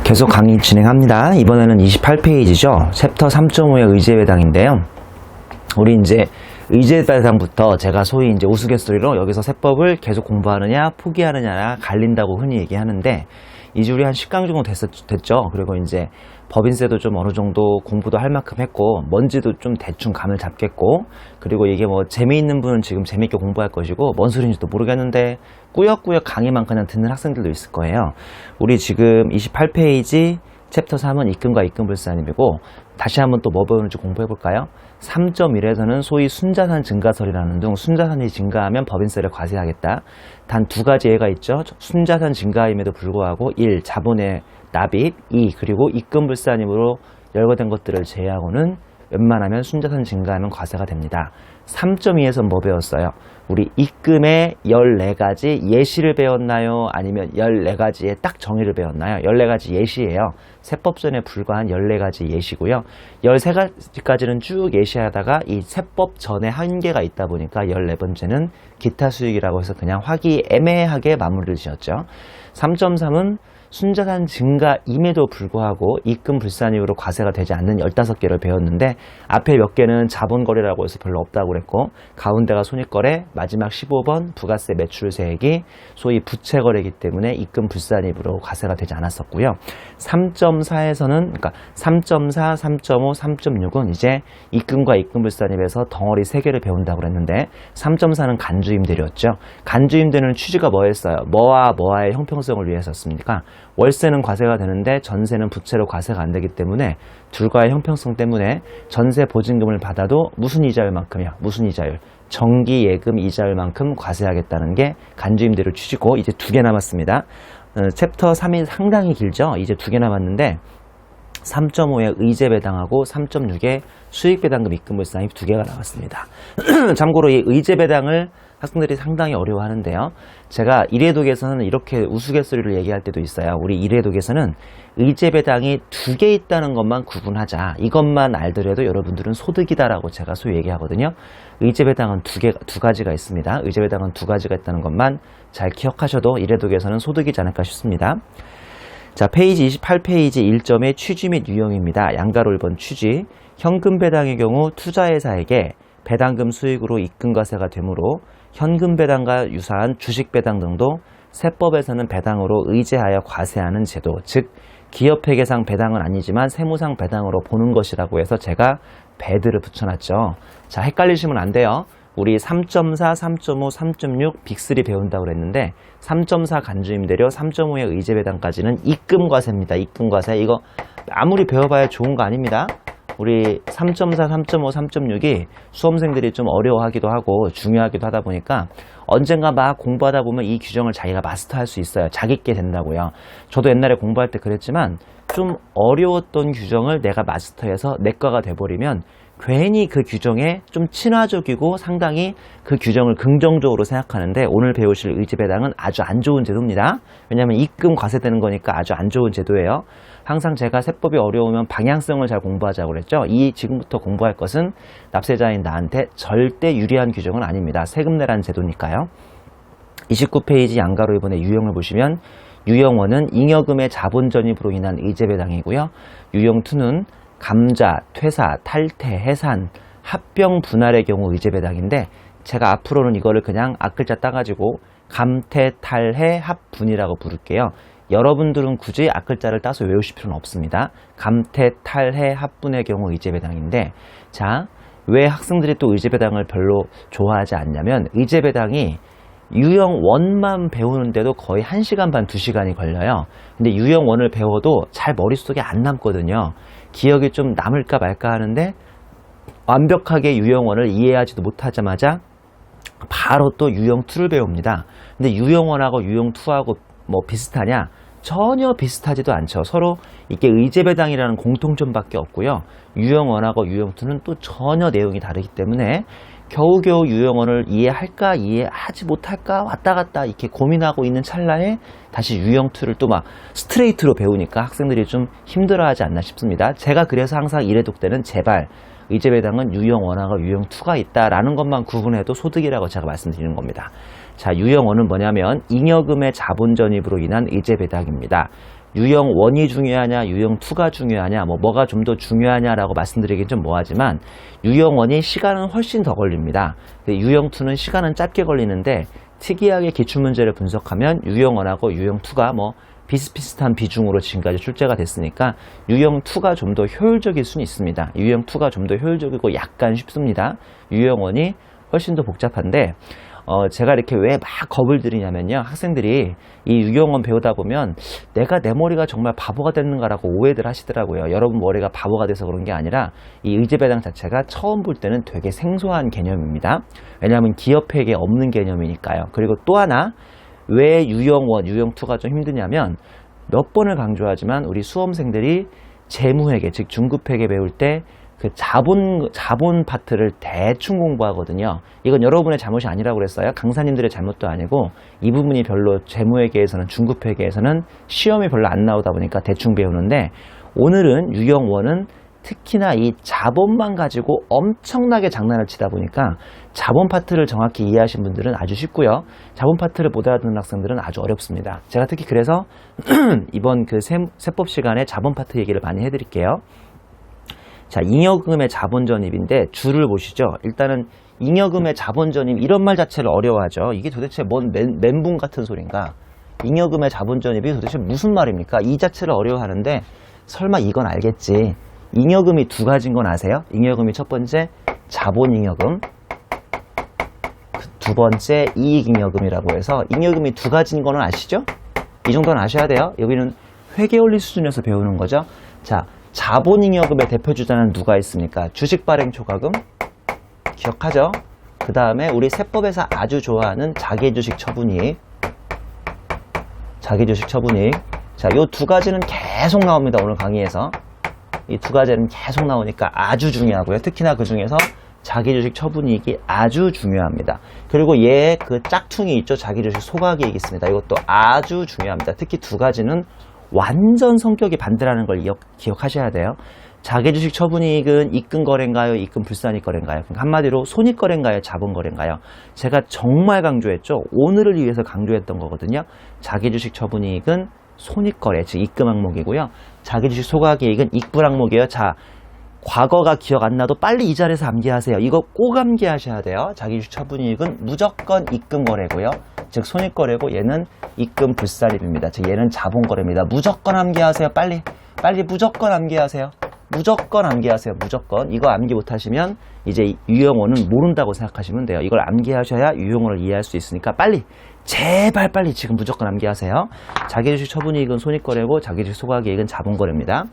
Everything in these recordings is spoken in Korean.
계속 강의 진행합니다. 이번에는 28페이지죠. 챕터 3.5의 의제배당인데요. 우리 이제 의제배당부터 제가 소위 이제 우스갯소리로 여기서 세법을 계속 공부하느냐 포기하느냐가 갈린다고 흔히 얘기하는데, 이제 우리 한 10강 정도 됐죠. 그리고 이제 법인세도 좀 어느 정도 공부도 할 만큼 했고, 뭔지도 좀 대충 감을 잡겠고, 그리고 이게 뭐 재미있는 분은 지금 재미있게 공부할 것이고, 뭔 소리인지도 모르겠는데 꾸역꾸역 강의만 그냥 듣는 학생들도 있을 거예요. 우리 지금 28페이지 챕터 3은 입금과 입금불산임이고, 다시 한번 또 뭐 배우는지 공부해 볼까요? 3.1에서는 소위 순자산 증가설이라는 등 순자산이 증가하면 법인세를 과세하겠다. 단 두 가지 예가 있죠. 순자산 증가임에도 불구하고 1. 자본의 납입, 2. 그리고 입금불산임으로 열거된 것들을 제외하고는 웬만하면 순자산 증가하면 과세가 됩니다. 3.2에서는 뭐 배웠어요? 우리 입금의 14가지 예시를 배웠나요? 아니면 14가지의 딱 정의를 배웠나요? 14가지 예시예요. 세법전에 불과한 14가지 예시고요. 13가지까지는 쭉 예시하다가 이 세법 전에 한계가 있다 보니까 14번째는 기타 수익이라고 해서 그냥 화기애매하게 마무리를 지었죠. 3.3은 순자산 증가임에도 불구하고 입금불산임으로 과세가 되지 않는 15개를 배웠는데, 앞에 몇 개는 자본거래라고 해서 별로 없다고 그랬고, 가운데가 손익거래, 마지막 15번 부가세 매출세액이 소위 부채거래이기 때문에 입금불산임으로 과세가 되지 않았었고요. 3.4에서는 그러니까 3.4, 3.5, 3.6은 이제 입금과 입금불산임에서 덩어리 3개를 배운다고 그랬는데, 3.4는 간주임대료였죠. 간주임대료는 취지가 뭐였어요? 뭐와 뭐와의 형평성을 위해서였습니까? 월세는 과세가 되는데 전세는 부채로 과세가 안 되기 때문에 둘과의 형평성 때문에 전세 보증금을 받아도 무슨 이자율만큼이요? 무슨 이자율? 정기 예금 이자율만큼 과세하겠다는 게 간주임대료 취지고, 이제 2개 남았습니다. 챕터 3이 상당히 길죠? 이제 2개 남았는데 3.5의 의제배당하고 3.6의 수익배당금 입금불산임 2개가 나왔습니다. 참고로 이 의제배당을 학생들이 상당히 어려워하는데요. 제가 1회독에서는 이렇게 우스갯소리를 얘기할 때도 있어요. 우리 1회독에서는 의제배당이 2개 있다는 것만 구분하자. 이것만 알더라도 여러분들은 소득이다라고 제가 소위 얘기하거든요. 의제배당은 두 가지가 있습니다. 의제배당은 2가지가 있다는 것만 잘 기억하셔도 1회독에서는 소득이지 않을까 싶습니다. 자, 페이지 28페이지 1점의 취지 및 유형입니다. 양가로 1번 취지. 현금 배당의 경우 투자회사에게 배당금 수익으로 입금과세가 되므로 현금 배당과 유사한 주식 배당 등도 세법에서는 배당으로 의제하여 과세하는 제도, 즉 기업회계상 배당은 아니지만 세무상 배당으로 보는 것이라고 해서 제가 배드를 붙여놨죠. 자, 헷갈리시면 안 돼요. 우리 3.4, 3.5, 3.6 빅3 배운다고 그랬는데 3.4 간주임대료, 3.5의 의제배당까지는 입금과세입니다. 입금과세. 이거 아무리 배워봐야 좋은 거 아닙니다. 우리 3.4, 3.5, 3.6이 수험생들이 좀 어려워하기도 하고 중요하기도 하다 보니까 언젠가 막 공부하다 보면 이 규정을 자기가 마스터할 수 있어요. 자기께 된다고요. 저도 옛날에 공부할 때 그랬지만 좀 어려웠던 규정을 내가 마스터해서 내 거가 돼버리면 괜히 그 규정에 좀 친화적이고 상당히 그 규정을 긍정적으로 생각하는데, 오늘 배우실 의제배당은 아주 안 좋은 제도입니다. 왜냐하면 입금 과세되는 거니까 아주 안 좋은 제도예요. 항상 제가 세법이 어려우면 방향성을 잘 공부하자고 그랬죠. 이 지금부터 공부할 것은 납세자인 나한테 절대 유리한 규정은 아닙니다. 세금 내라는 제도니까요. 29페이지 양가로 1번의 유형을 보시면, 유형 1은 잉여금의 자본 전입으로 인한 의제배당이고요. 유형 2는 감자, 퇴사, 탈퇴, 해산, 합병, 분할의 경우 의제배당인데, 제가 앞으로는 이거를 그냥 앞글자 따가지고 감퇴, 탈해, 합분이라고 부를게요. 여러분들은 굳이 앞글자를 따서 외우실 필요는 없습니다. 감퇴, 탈해, 합분의 경우 의제배당인데, 자, 왜 학생들이 또 의제배당을 별로 좋아하지 않냐면, 의제배당이 유형 1만 배우는데도 거의 1시간 반, 2시간이 걸려요. 근데 유형 1을 배워도 잘 머릿속에 안 남거든요. 기억이 좀 남을까 말까 하는데 완벽하게 유형 1을 이해하지도 못하자마자 바로 또 유형 2를 배웁니다. 근데 유형 1하고 유형 2하고 뭐 비슷하냐? 전혀 비슷하지도 않죠. 서로 이게 의제배당이라는 공통점밖에 없고요. 유형 1하고 유형 2는 또 전혀 내용이 다르기 때문에 겨우겨우 유형 1을 이해할까 이해하지 못할까 왔다 갔다 이렇게 고민하고 있는 찰나에 다시 유형 2를 또 막 스트레이트로 배우니까 학생들이 좀 힘들어하지 않나 싶습니다. 제가 그래서 항상 1회독 때는 제발 의제배당은 유형 1하고 유형 2가 있다라는 것만 구분해도 소득이라고 제가 말씀드리는 겁니다. 자, 유형 1은 뭐냐면 잉여금의 자본 전입으로 인한 의제배당입니다. 유형1이 중요하냐, 유형2가 중요하냐, 뭐가 좀 더 중요하냐라고 말씀드리긴 좀 뭐하지만 유형1이 시간은 훨씬 더 걸립니다. 유형2는 시간은 짧게 걸리는데 특이하게 기출문제를 분석하면 유형1하고 유형2가 뭐 비슷비슷한 비중으로 지금까지 출제가 됐으니까 유형2가 좀 더 효율적일 수는 있습니다. 유형2가 좀 더 효율적이고 약간 쉽습니다. 유형1이 훨씬 더 복잡한데 제가 이렇게 왜 막 겁을 들이냐면요, 학생들이 이 유형1 배우다 보면 내가 내 머리가 정말 바보가 됐는가라고 오해들 하시더라고요. 여러분 머리가 바보가 돼서 그런 게 아니라 이 의제배당 자체가 처음 볼 때는 되게 생소한 개념입니다. 왜냐하면 기업회계에 없는 개념이니까요. 그리고 또 하나, 왜 유형1, 유형2가 좀 힘드냐면 몇 번을 강조하지만 우리 수험생들이 재무회계, 즉 중급회계 배울 때 그 자본 파트를 대충 공부하거든요. 이건 여러분의 잘못이 아니라고 그랬어요. 강사님들의 잘못도 아니고 이 부분이 별로 재무회계에서는, 중급회계에서는 시험이 별로 안 나오다 보니까 대충 배우는데, 오늘은 유형1은 특히나 이 자본만 가지고 엄청나게 장난을 치다 보니까 자본 파트를 정확히 이해하신 분들은 아주 쉽고요, 자본 파트를 못 알아듣는 학생들은 아주 어렵습니다. 제가 특히 그래서 이번 그 세법 시간에 자본 파트 얘기를 많이 해드릴게요. 자, 잉여금의 자본전입인데 줄을 보시죠. 일단은 잉여금의 자본전입, 이런 말 자체를 어려워하죠. 이게 도대체 뭔 멘붕 같은 소린가? 잉여금의 자본전입이 도대체 무슨 말입니까? 이 자체를 어려워하는데 설마 이건 알겠지. 잉여금이 두 가지인 건 아세요? 잉여금이 첫 번째 자본잉여금, 두 번째 이익잉여금이라고 해서 잉여금이 두 가지인 거는 아시죠? 이 정도는 아셔야 돼요. 여기는 회계원리 수준에서 배우는 거죠. 자, 자본잉여금의 대표주자는 누가 있습니까? 주식발행초과금, 기억하죠? 그 다음에 우리 세법에서 아주 좋아하는 자기주식 처분이익, 자기주식 처분이익. 자, 요 두 가지는 계속 나옵니다. 오늘 강의에서 이 두 가지는 계속 나오니까 아주 중요하고요. 특히나 그 중에서 자기주식 처분이익이 아주 중요합니다. 그리고 얘의 그 짝퉁이 있죠. 자기주식 소각이익이 있습니다. 이것도 아주 중요합니다. 특히 두 가지는 완전 성격이 반대라는 걸 기억하셔야 돼요. 자기주식 처분이익은 입금거래인가요? 입금불산익거래인가요? 한마디로 손익거래인가요? 자본거래인가요? 제가 정말 강조했죠. 오늘을 위해서 강조했던 거거든요. 자기주식 처분이익은 손익거래, 즉 입금 항목이고요. 자기주식 소각이익은 익불 항목이에요. 자, 과거가 기억 안 나도 빨리 이 자리에서 암기하세요. 이거 꼭 암기하셔야 돼요. 자기주식 처분이익은 무조건 입금거래고요. 즉 손익거래고, 얘는 입금불산입입니다. 즉 얘는 자본거래입니다. 무조건 암기하세요. 빨리 무조건 암기하세요. 무조건 암기하세요. 무조건. 이거 암기 못하시면 이제 유형1은 모른다고 생각하시면 돼요. 이걸 암기하셔야 유형1을 이해할 수 있으니까 빨리, 제발 빨리 지금 무조건 암기하세요. 자기주식 처분이익은 손익거래고 자기주식 소각이익은 자본거래입니다.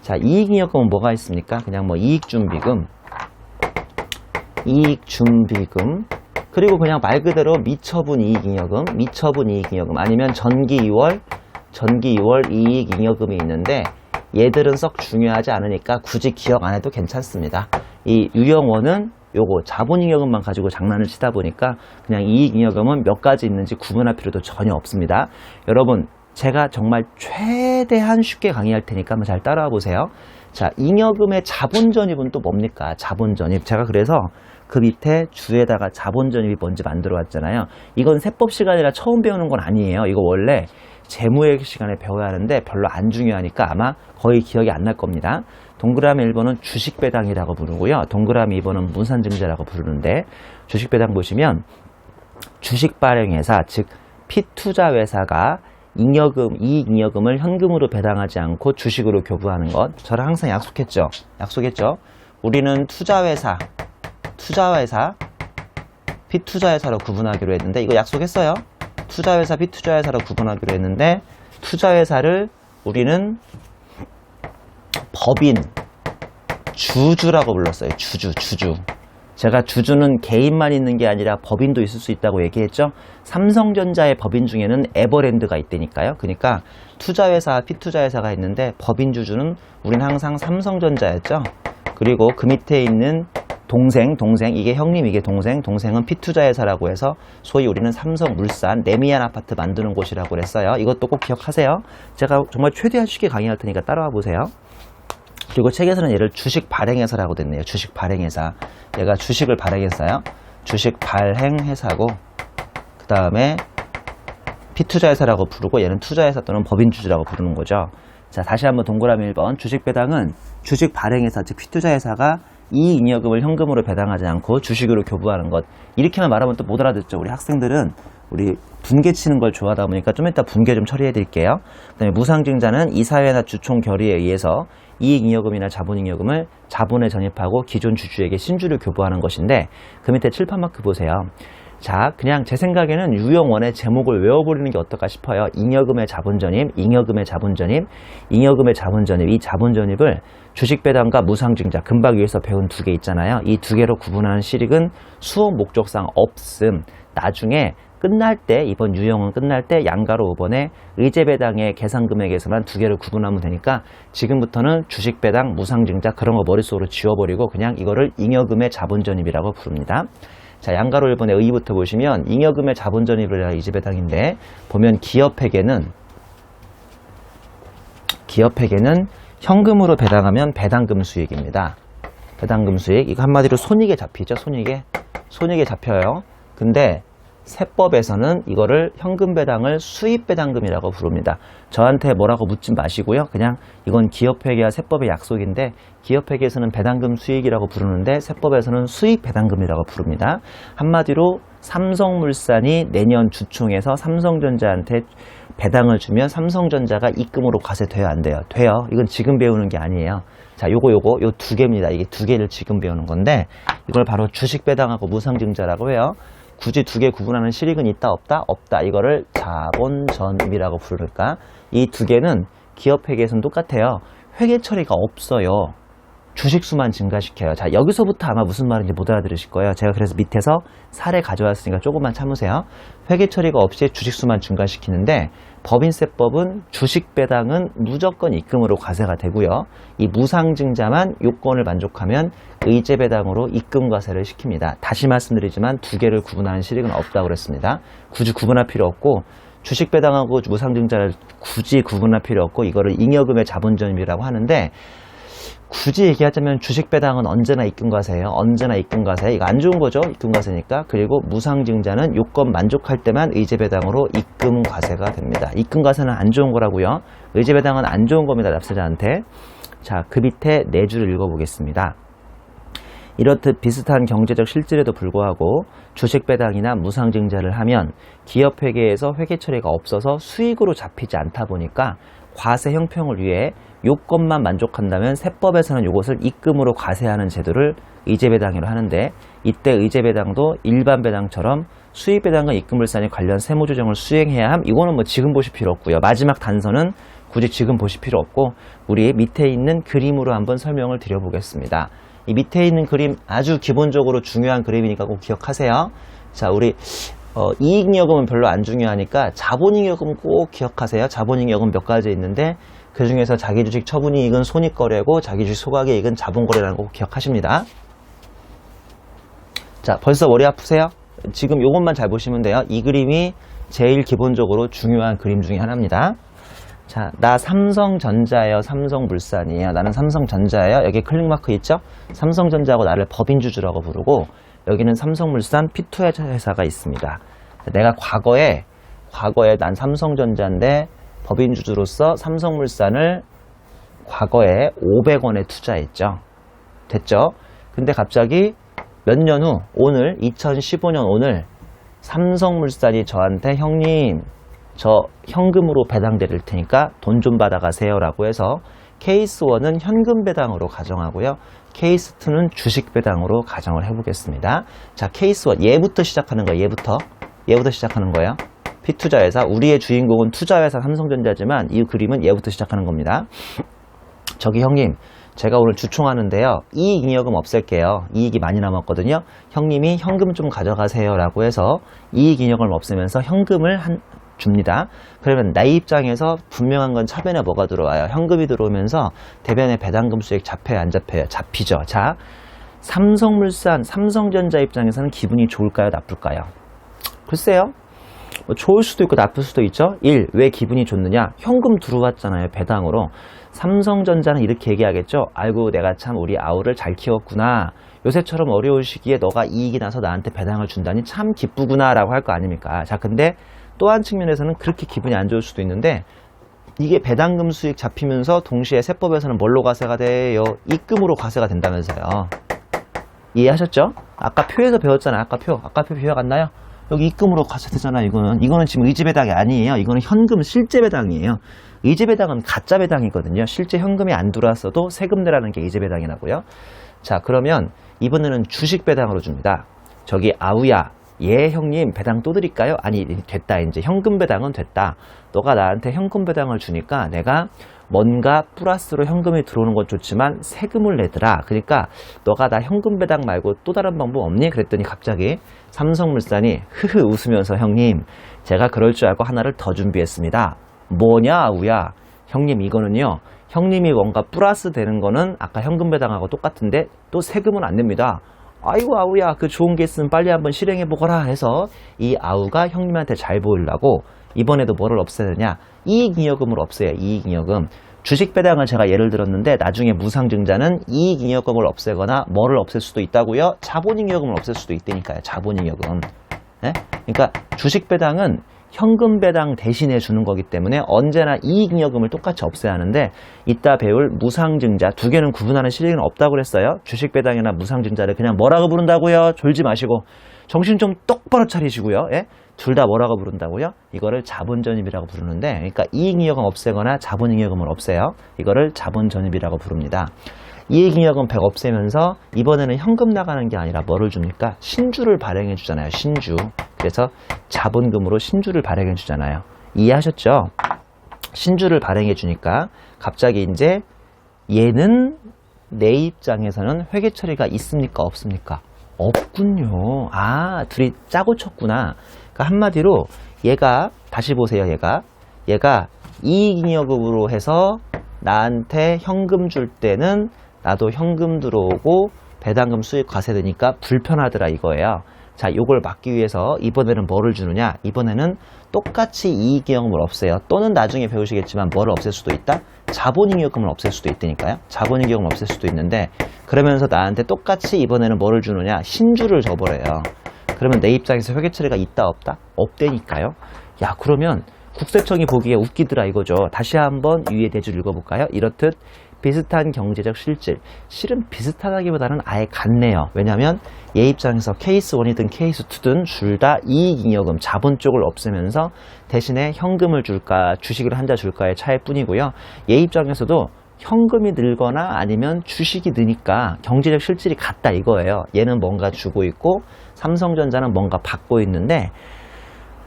자, 이익잉여금은 뭐가 있습니까? 그냥 뭐 이익준비금, 그리고 그냥 말 그대로 미처분 이익잉여금, 아니면 전기 2월 이익잉여금이 있는데 얘들은 썩 중요하지 않으니까 굳이 기억 안 해도 괜찮습니다. 이 유형1은 요거 자본잉여금만 가지고 장난을 치다 보니까 그냥 이익잉여금은 몇 가지 있는지 구분할 필요도 전혀 없습니다. 여러분, 제가 정말 최대한 쉽게 강의할 테니까 한번 잘 따라와 보세요. 자, 잉여금의 자본전입은 또 뭡니까? 자본전입. 제가 그래서 그 밑에 주에다가 자본전입이 뭔지 만들어 왔잖아요. 이건 세법 시간이라 처음 배우는 건 아니에요. 이거 원래 재무회계 시간에 배워야 하는데 별로 안 중요하니까 아마 거의 기억이 안 날 겁니다. 동그라미 1번은 주식배당이라고 부르고요. 동그라미 2번은 문산증자라고 부르는데, 주식배당 보시면 주식발행회사, 즉 피투자회사가 이익잉여금을 현금으로 배당하지 않고 주식으로 교부하는 것. 저랑 항상 약속했죠. 우리는 투자회사, 피투자회사로 구분하기로 했는데, 이거 약속했어요. 투자회사, 피투자회사로 구분하기로 했는데, 투자회사를 우리는 법인, 주주라고 불렀어요. 주주. 제가 주주는 개인만 있는 게 아니라 법인도 있을 수 있다고 얘기했죠. 삼성전자의 법인 중에는 에버랜드가 있다니까요. 그러니까 투자회사, 피투자회사가 있는데 법인 주주는 우린 항상 삼성전자였죠. 그리고 그 밑에 있는 동생, 이게 형님, 이게 동생은 피투자회사라고 해서 소위 우리는 삼성물산, 내미안 아파트 만드는 곳이라고 그랬어요. 이것도 꼭 기억하세요. 제가 정말 최대한 쉽게 강의할 테니까 따라와 보세요. 그리고 책에서는 얘를 주식발행회사라고 됐네요. 주식발행회사. 얘가 주식을 발행했어요. 주식발행회사고, 그 다음에 피투자회사라고 부르고 얘는 투자회사 또는 법인주주라고 부르는 거죠. 자, 다시 한번 동그라미 1번. 주식배당은 주식 발행회사, 즉 피투자회사가 이익잉여금을 현금으로 배당하지 않고 주식으로 교부하는 것. 이렇게만 말하면 또 못 알아듣죠. 우리 학생들은 우리 분계 치는 걸 좋아하다 보니까 좀 이따 분계 좀 처리해 드릴게요. 그 다음에 무상증자는 이사회나 주총 결의에 의해서 이익잉여금이나 자본잉여금을 자본에 전입하고 기존 주주에게 신주를 교부하는 것인데, 그 밑에 칠판 마크 보세요. 자, 그냥 제 생각에는 유형원의 제목을 외워버리는 게 어떨까 싶어요. 잉여금의 자본전입, 잉여금의 자본전입, 잉여금의 자본전입. 이 자본전입을 주식배당과 무상증자, 금방 위에서 배운 두 개 있잖아요. 이 두 개로 구분하는 실익은 수업 목적상 없음. 나중에 끝날 때, 이번 유형은 끝날 때 양가로 5번에 의제배당의 계산금액에서만 두 개를 구분하면 되니까 지금부터는 주식배당, 무상증자 그런 거 머릿속으로 지워버리고 그냥 이거를 잉여금의 자본전입이라고 부릅니다. 자, 양가로 1번에 의의부터 보시면 잉여금의 자본전입을 해야 의제배당인데, 보면 기업회계는 현금으로 배당하면 배당금 수익입니다. 배당금 수익. 이거 한마디로 손익에 잡히죠. 손익에 잡혀요. 근데 세법에서는 이거를 현금 배당을 수입 배당금이라고 부릅니다. 저한테 뭐라고 묻지 마시고요. 그냥 이건 기업회계와 세법의 약속인데, 기업회계에서는 배당금 수익이라고 부르는데 세법에서는 수입 배당금이라고 부릅니다. 한마디로 삼성물산이 내년 주총에서 삼성전자한테 배당을 주면 삼성전자가 입금으로 과세돼야 안 돼요? 돼요. 이건 지금 배우는 게 아니에요. 자, 요 두 개입니다. 이게 두 개를 지금 배우는 건데, 이걸 바로 주식 배당하고 무상증자라고 해요. 굳이 두 개 구분하는 실익은 있다 없다? 없다. 이거를 자본전입이라고 부를까? 이 두 개는 기업회계에서는 똑같아요. 회계 처리가 없어요. 주식수만 증가시켜요. 자, 여기서부터 아마 무슨 말인지 못 알아들으실 거예요. 제가 그래서 밑에서 사례 가져왔으니까 조금만 참으세요. 회계 처리가 없이 주식수만 증가시키는데, 법인세법은 주식배당은 무조건 입금으로 과세가 되고요. 이 무상증자만 요건을 만족하면 의제배당으로 입금 과세를 시킵니다. 다시 말씀드리지만 두 개를 구분하는 실익은 없다고 그랬습니다. 굳이 구분할 필요 없고, 주식배당하고 무상증자를 굳이 구분할 필요 없고, 이거를 잉여금의 자본전입이라고 하는데, 굳이 얘기하자면 주식배당은 언제나 입금과세예요. 언제나 입금과세. 이거 안 좋은 거죠. 입금과세니까. 그리고 무상증자는 요건 만족할 때만 의제배당으로 입금과세가 됩니다. 입금과세는 안 좋은 거라고요. 의제배당은 안 좋은 겁니다. 납세자한테. 자, 그 밑에 네 줄을 읽어보겠습니다. 이렇듯 비슷한 경제적 실질에도 불구하고 주식배당이나 무상증자를 하면 기업회계에서 회계처리가 없어서 수익으로 잡히지 않다 보니까 과세 형평을 위해 요건만 만족한다면 세법에서는 이것을 입금으로 과세하는 제도를 의제배당이라고 하는데, 이때 의제배당도 일반 배당처럼 수익배당과 입금불산이 관련 세무조정을 수행해야 함. 이거는 뭐 지금 보실 필요 없고요. 마지막 단서는 굳이 지금 보실 필요 없고, 우리 밑에 있는 그림으로 한번 설명을 드려보겠습니다. 이 밑에 있는 그림 아주 기본적으로 중요한 그림이니까 꼭 기억하세요. 자, 우리 이익잉여금은 별로 안 중요하니까 자본잉여금 꼭 기억하세요. 자본잉여금 몇 가지 있는데, 그 중에서 자기주식 처분이익은 손익거래고 자기주식 소각이익은 자본거래라는 거 꼭 기억하십니다. 자, 벌써 머리 아프세요? 지금 요것만 잘 보시면 돼요. 이 그림이 제일 기본적으로 중요한 그림 중에 하나입니다. 자, 나 삼성전자예요, 삼성물산이에요? 나는 삼성전자예요. 여기 클릭마크 있죠? 삼성전자하고 나를 법인주주라고 부르고, 여기는 삼성물산 피투자회사가 있습니다. 내가 과거에 난 삼성전자인데 법인주주로서 삼성물산을 과거에 500원에 투자했죠. 됐죠? 근데 갑자기 몇 년 후, 오늘 2015년 오늘 삼성물산이 저한테 형님, 저 현금으로 배당 드릴 테니까 돈 좀 받아가세요 라고 해서 케이스 1은 현금 배당으로 가정하고요. 케이스 2는 주식 배당으로 가정을 해보겠습니다. 자, 케이스 1, 얘부터 시작하는 거예요. 얘부터 시작하는 거예요. 피투자회사, 우리의 주인공은 투자회사 삼성전자지만 이 그림은 얘부터 시작하는 겁니다. 저기 형님, 제가 오늘 주총하는데요, 이익잉여금 없앨게요. 이익이 많이 남았거든요. 형님이 현금 좀 가져가세요 라고 해서 이익잉여금을 없애면서 현금을 줍니다. 그러면 내 입장에서 분명한 건 차변에 뭐가 들어와요? 현금이 들어오면서 대변에 배당금 수익 잡혀요, 안 잡혀요? 잡히죠. 자, 삼성물산, 삼성전자 입장에서는 기분이 좋을까요, 나쁠까요? 글쎄요. 뭐 좋을 수도 있고 나쁠 수도 있죠. 1. 왜 기분이 좋느냐? 현금 들어왔잖아요, 배당으로. 삼성전자는 이렇게 얘기하겠죠. 아이고, 내가 참 우리 아우를 잘 키웠구나. 요새처럼 어려운 시기에 너가 이익이 나서 나한테 배당을 준다니 참 기쁘구나 라고 할 거 아닙니까? 자, 근데 또 한 측면에서는 그렇게 기분이 안 좋을 수도 있는데 이게 배당금 수익 잡히면서 동시에 세법에서는 뭘로 과세가 돼요? 입금으로 과세가 된다면서요. 이해하셨죠? 아까 표에서 배웠잖아요. 아까 표 기억 안 나요? 여기 입금으로 과세되잖아요. 이거는 지금 의지배당이 아니에요. 이거는 현금 실제 배당이에요. 의지배당은 가짜 배당이거든요. 실제 현금이 안 들어왔어도 세금 내라는 게 의지배당이 나고요. 자, 그러면 이번에는 주식배당으로 줍니다. 저기 아우야, 예 형님 배당 또 드릴까요? 아니, 됐다. 이제 현금 배당은 됐다. 너가 나한테 현금 배당을 주니까 내가 뭔가 플러스로 현금이 들어오는 건 좋지만 세금을 내더라. 그러니까 너가 나 현금 배당 말고 또 다른 방법 없니? 그랬더니 갑자기 삼성물산이 흐흐 웃으면서 형님 제가 그럴 줄 알고 하나를 더 준비했습니다. 뭐냐 아우야? 형님 이거는요. 형님이 뭔가 플러스 되는 거는 아까 현금 배당하고 똑같은데 또 세금은 안 냅니다. 아이고 아우야 그 좋은 게 있으면 빨리 한번 실행해보거라 해서 이 아우가 형님한테 잘 보이려고 이번에도 뭐를 없애야 되냐? 이익잉여금을 없애요. 이익잉여금. 주식배당을 제가 예를 들었는데 나중에 무상증자는 이익잉여금을 없애거나 뭐를 없앨 수도 있다고요? 자본잉여금을 없앨 수도 있다니까요. 자본잉여금. 네? 그러니까 주식배당은 현금배당 대신에 주는 거기 때문에 언제나 이익잉여금을 똑같이 없애야 하는데 이따 배울 무상증자 두 개는 구분하는 실력은 없다고 그랬어요. 주식배당이나 무상증자를 그냥 뭐라고 부른다고요? 졸지 마시고 정신 좀 똑바로 차리시고요. 예? 둘 다 뭐라고 부른다고요? 이거를 자본전입이라고 부르는데 그러니까 이익잉여금 없애거나 자본잉여금을 없애요. 이거를 자본전입이라고 부릅니다. 이익잉여금 100 없애면서 이번에는 현금 나가는 게 아니라 뭐를 줍니까? 신주를 발행해 주잖아요. 신주. 그래서 자본금으로 신주를 발행해 주잖아요. 이해하셨죠? 신주를 발행해 주니까 갑자기 이제 얘는 내 입장에서는 회계 처리가 있습니까? 없습니까? 없군요. 아, 둘이 짜고 쳤구나. 그러니까 한마디로 얘가 다시 보세요. 얘가 이익잉여금으로 해서 나한테 현금 줄 때는 나도 현금 들어오고 배당금 수익 과세되니까 불편하더라 이거예요. 자, 요걸 막기 위해서 이번에는 뭐를 주느냐? 이번에는 똑같이 이익잉여금을 없애요. 또는 나중에 배우시겠지만 뭐를 없앨 수도 있다? 자본잉여금을 없앨 수도 있다니까요. 자본잉여금을 없앨 수도 있는데 그러면서 나한테 똑같이 이번에는 뭐를 주느냐? 신주를 줘버려요. 그러면 내 입장에서 회계 처리가 있다 없다? 없다니까요. 야, 그러면 국세청이 보기에 웃기더라 이거죠. 다시 한번 위의 대줄 읽어볼까요? 이렇듯 비슷한 경제적 실질. 실은 비슷하다기보다는 아예 같네요. 왜냐하면 얘 입장에서 케이스 1이든 케이스 2든 둘 다 이익잉여금, 자본 쪽을 없애면서 대신에 현금을 줄까 주식을 한 자 줄까의 차이 뿐이고요. 얘 입장에서도 현금이 늘거나 아니면 주식이 느니까 경제적 실질이 같다 이거예요. 얘는 뭔가 주고 있고 삼성전자는 뭔가 받고 있는데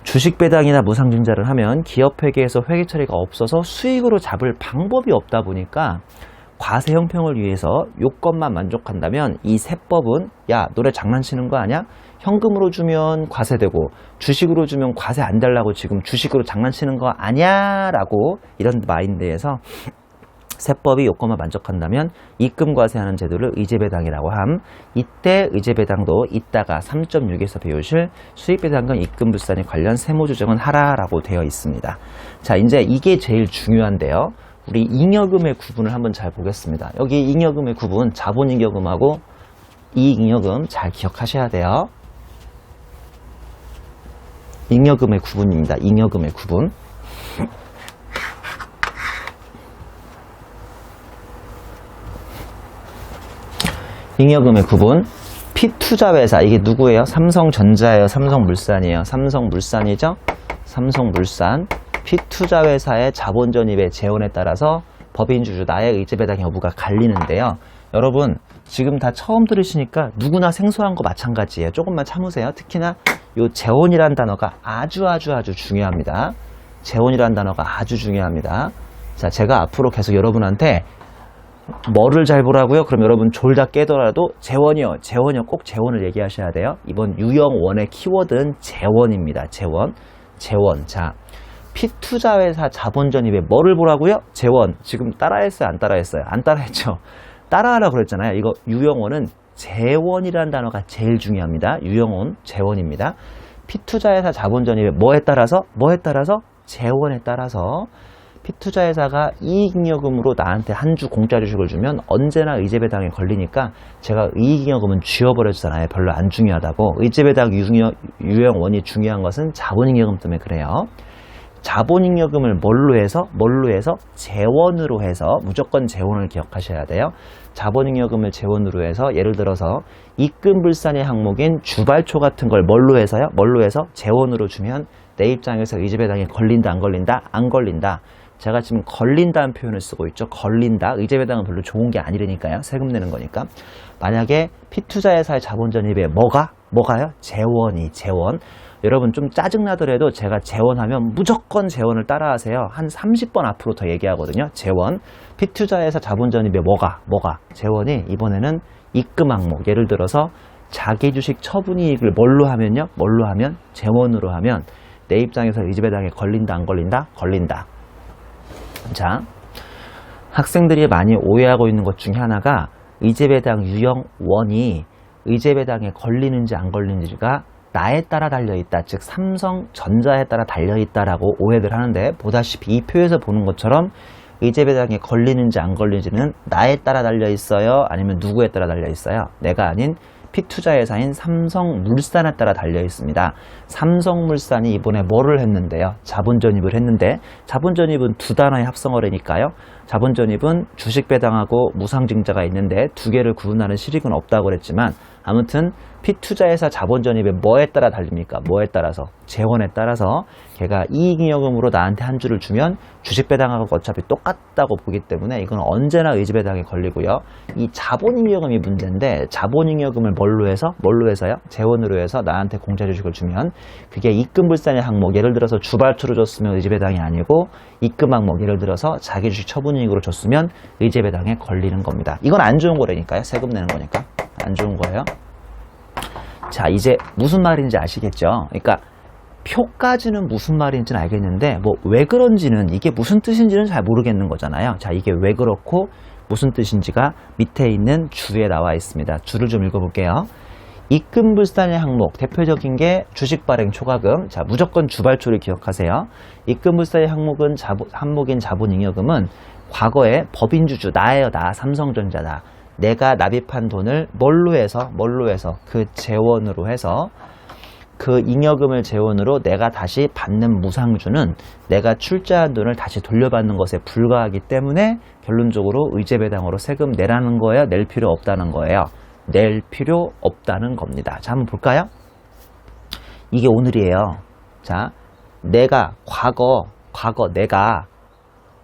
주식 배당이나 무상증자를 하면 기업회계에서 회계 처리가 없어서 수익으로 잡을 방법이 없다 보니까 과세 형평을 위해서 요건만 만족한다면 이 세법은 야 너네 장난치는 거 아니야? 현금으로 주면 과세되고 주식으로 주면 과세 안 달라고 지금 주식으로 장난치는 거 아니야? 라고 이런 마인드에서 세법이 요건만 만족한다면 입금과세하는 제도를 의제배당이라고 함. 이때 의제배당도 이따가 3.6에서 배우실 수익배당금 입금불산에 관련 세무조정은 하라라고 되어 있습니다. 자, 이제 이게 제일 중요한데요. 우리 잉여금의 구분을 한번 잘 보겠습니다. 여기 잉여금의 구분, 자본잉여금하고 이익잉여금 잘 기억하셔야 돼요. 잉여금의 구분입니다. 잉여금의 구분. 잉여금의 구분. 피투자회사 이게 누구예요? 삼성전자예요? 삼성물산이에요? 삼성물산이죠? 삼성물산. 피투자회사의 자본전입의 재원에 따라서 법인주주 나의 의제배당 여부가 갈리는데요. 여러분 지금 다 처음 들으시니까 누구나 생소한 거 마찬가지예요. 조금만 참으세요. 특히나 요 재원이라는 단어가 아주 중요합니다. 재원이라는 단어가 아주 중요합니다. 자, 제가 앞으로 계속 여러분한테 뭐를 잘 보라고요? 그럼 여러분 졸다 깨더라도 재원이요. 꼭 재원을 얘기하셔야 돼요. 이번 유형1의 키워드는 재원입니다. 재원. 자, 피투자회사 자본전입에 뭐를 보라고요? 재원. 지금 따라했어요? 안 따라했어요? 안 따라했죠. 따라하라고 그랬잖아요. 이거 유형1은 재원이라는 단어가 제일 중요합니다. 유형1 재원입니다. 피투자회사 자본전입에 뭐에 따라서? 재원에 따라서 피투자회사가 이익잉여금으로 나한테 한 주 공짜 주식을 주면 언제나 의제배당에 걸리니까 제가 이익잉여금은 쥐어버렸잖아요. 별로 안 중요하다고. 의제배당 유형원이 중요한 것은 자본잉여금 때문에 그래요. 자본잉여금을 뭘로 해서? 재원으로 해서, 무조건 재원을 기억하셔야 돼요. 자본잉여금을 재원으로 해서, 예를 들어서 입금불산의 항목인 주발초 같은 걸 뭘로 해서요? 재원으로 주면 내 입장에서 의제배당에 걸린다, 안 걸린다? 안 걸린다. 제가 지금 걸린다는 표현을 쓰고 있죠. 걸린다. 의제배당은 별로 좋은 게 아니라니까요. 세금 내는 거니까. 만약에 피투자회사의 자본전입에 뭐가요? 재원. 여러분 좀 짜증나더라도 제가 재원하면 무조건 재원을 따라하세요. 한 30번 앞으로 더 얘기하거든요. 재원. 피투자회사 자본전입에 뭐가? 재원이 이번에는 입금 항목. 예를 들어서 자기 주식 처분이익을 뭘로 하면요? 재원으로 하면 내 입장에서 의제배당에 걸린다, 안 걸린다? 걸린다. 자, 학생들이 많이 오해하고 있는 것 중에 하나가 의제배당 유형 1이 의제배당에 걸리는지 안 걸리는지가 나에 따라 달려있다. 즉 삼성전자에 따라 달려있다라고 오해들 하는데, 보다시피 이 표에서 보는 것처럼 의제배당에 걸리는지 안 걸리는지는 나에 따라 달려있어요? 아니면 누구에 따라 달려있어요? 내가 아닌 피투자회사인 삼성물산에 따라 달려있습니다. 삼성물산이 이번에 뭐를 했는데요? 자본전입을 했는데, 자본전입은 두 단어의 합성어래니까요. 자본전입은 주식배당하고 무상증자가 있는데 두 개를 구분하는 실익은 없다고 그랬지만, 아무튼 피투자회사 자본전입에 뭐에 따라 달립니까? 뭐에 따라서? 재원에 따라서. 걔가 이익잉여금으로 나한테 한 주를 주면 주식배당하고 어차피 똑같다고 보기 때문에 이건 언제나 의제배당에 걸리고요. 이 자본잉여금이 문제인데, 자본잉여금을 뭘로 해서요? 재원으로 해서 나한테 공짜 주식을 주면 그게 입금불산의 항목, 예를 들어서 주발초로 줬으면 의제배당이 아니고, 입금 항목, 예를 들어서 자기 주식 처분이익으로 줬으면 의제배당에 걸리는 겁니다. 이건 안 좋은 거라니까요. 세금 내는 거니까. 안 좋은 거예요. 자, 이제 무슨 말인지 아시겠죠? 그러니까 표까지는 무슨 말인지는 알겠는데 왜 그런지는, 이게 무슨 뜻인지는 잘 모르겠는 거잖아요. 자, 이게 왜 그렇고 무슨 뜻인지가 밑에 있는 주에 나와 있습니다. 주를 좀 읽어볼게요. 입금불산의 항목, 대표적인 게 주식발행 초과금. 자, 무조건 주발초를 기억하세요. 입금불산의 항목인 자본잉여금은 과거에 법인주주, 나예요. 나 삼성전자다. 내가 납입한 돈을 뭘로 해서? 그 재원으로 해서, 그 잉여금을 재원으로 내가 다시 받는 무상주는 내가 출자한 돈을 다시 돌려받는 것에 불과하기 때문에 결론적으로 의제배당으로 세금 내라는 거예요? 낼 필요 없다는 거예요? 낼 필요 없다는 겁니다. 자, 한번 볼까요? 이게 오늘이에요. 자, 내가 과거 내가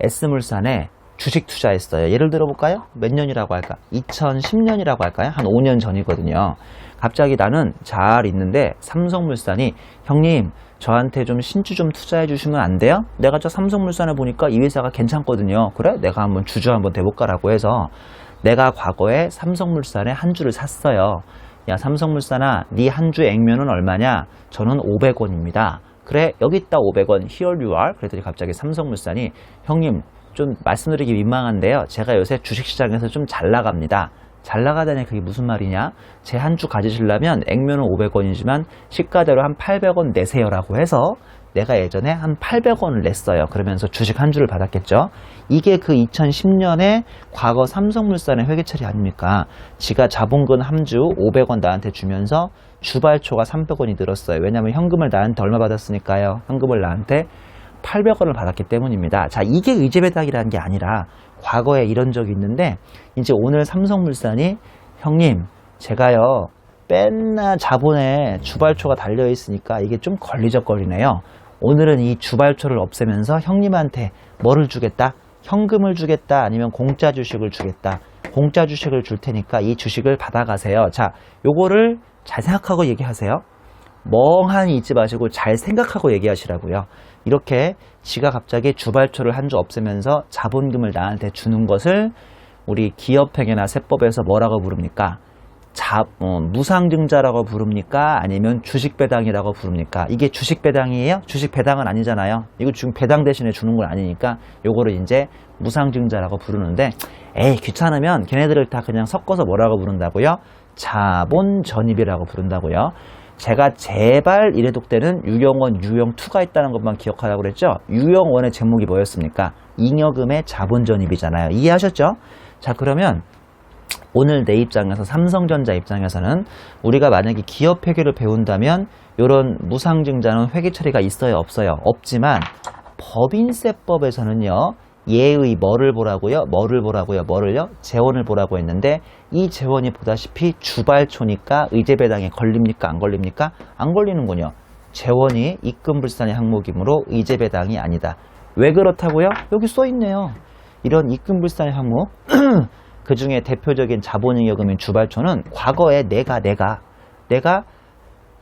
S물산에 주식 투자했어요. 예를 들어 볼까요? 몇 년이라고 할까? 2010년이라고 할까요? 한 5년 전이거든요. 갑자기 나는 잘 있는데 삼성물산이, 형님 저한테 좀 신주 좀 투자해 주시면 안 돼요? 내가 저 삼성물산을 보니까 이 회사가 괜찮거든요. 그래? 내가 한번 주주 한번 돼볼까라고 해서 내가 과거에 삼성물산에 한 주를 샀어요. 야, 삼성물산아, 네 한 주 액면은 얼마냐? 저는 500원입니다. 그래, 여기 있다 500원. Here you are. 그랬더니 갑자기 삼성물산이, 형님 좀 말씀드리기 민망한데요, 제가 요새 주식시장에서 좀 잘 나갑니다. 잘 나가다니 그게 무슨 말이냐? 제 한 주 가지시려면 액면은 500원이지만 시가대로 한 800원 내세요라고 해서 내가 예전에 한 800원을 냈어요. 그러면서 주식 한 주를 받았겠죠. 이게 그 2010년에 과거 삼성물산의 회계처리 아닙니까? 지가 자본금 한 주 500원 나한테 주면서 주발초가 300원이 늘었어요. 왜냐하면 현금을 나한테 얼마 받았으니까요. 현금을 나한테 800원을 받았기 때문입니다. 자, 이게 의제배당이라는 게 아니라 과거에 이런 적이 있는데, 이제 오늘 삼성물산이, 형님 제가요 맨날 자본에 주발초가 달려있으니까 이게 좀 걸리적거리네요. 오늘은 이 주발초를 없애면서 형님한테 뭐를 주겠다? 현금을 주겠다, 아니면 공짜 주식을 주겠다. 공짜 주식을 줄 테니까 이 주식을 받아가세요. 자, 요거를 잘 생각하고 얘기하세요. 멍하니 있지 마시고 잘 생각하고 얘기하시라고요. 이렇게 지가 갑자기 주발초를 한 주 없애면서 자본금을 나한테 주는 것을 우리 기업회계나 세법에서 뭐라고 부릅니까? 무상증자라고 부릅니까? 아니면 주식배당이라고 부릅니까? 이게 주식배당이에요? 주식배당은 아니잖아요. 이거 지금 배당 대신에 주는 건 아니니까 요거를 이제 무상증자라고 부르는데, 에이 귀찮으면 걔네들을 다 그냥 섞어서 뭐라고 부른다고요? 자본전입이라고 부른다고요. 제가 제발 이래독 때는 유형1, 유형2가 있다는 것만 기억하라고 그랬죠. 유형1의 제목이 뭐였습니까? 잉여금의 자본전입이잖아요. 이해하셨죠? 자, 그러면 오늘 내 입장에서 삼성전자 입장에서는 우리가 만약에 기업회계를 배운다면 이런 무상증자는 회계 처리가 있어요, 없어요? 없지만 법인세법에서는요, 예의 뭐를 보라고요? 뭐를요? 재원을 보라고 했는데 이 재원이 보다시피 주발초니까 의제배당에 걸립니까? 안 걸립니까? 안 걸리는군요. 재원이 입금불산의 항목이므로 의제배당이 아니다. 왜 그렇다고요? 여기 써있네요. 이런 입금불산의 항목 그 중에 대표적인 자본잉여금인 주발초는 과거에 내가